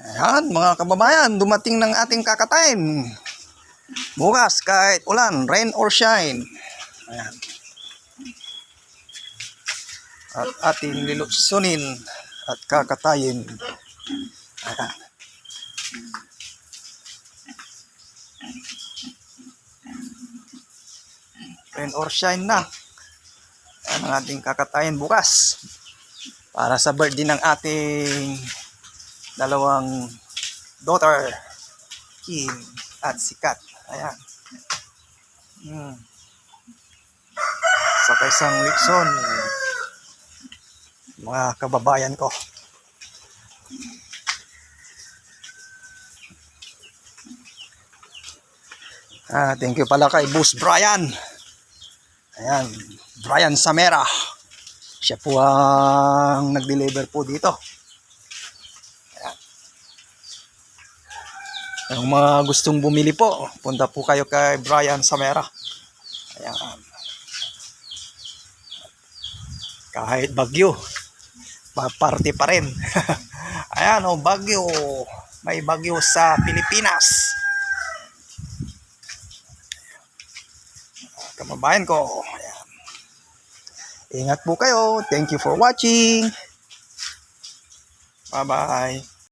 Ayan, mga kababayan, dumating ng ating kakatayin. Bukas, kahit ulan, rain or shine. Ayan. At ating lilusunin at kakatayin. Ayan. Rain or shine na. Ayan ang ating kakatayin bukas. Para sa birthday ng ating dalawang daughter, Kim at Sikat. Ayan. Sa isang Lixon, mga kababayan ko. Thank you pala kay Boss Brian. Ayan, Brian Samera. Siya po ang nag-deliver po dito. Ayan. Ang mga gustong bumili po, punta po kayo kay Brian Samera. Ayan. Kahit bagyo, party pa rin. Ayan o, bagyo. May bagyo sa Pilipinas. Kababayan ko. Ayan. Ingat po kayo. Thank you for watching. Bye-bye.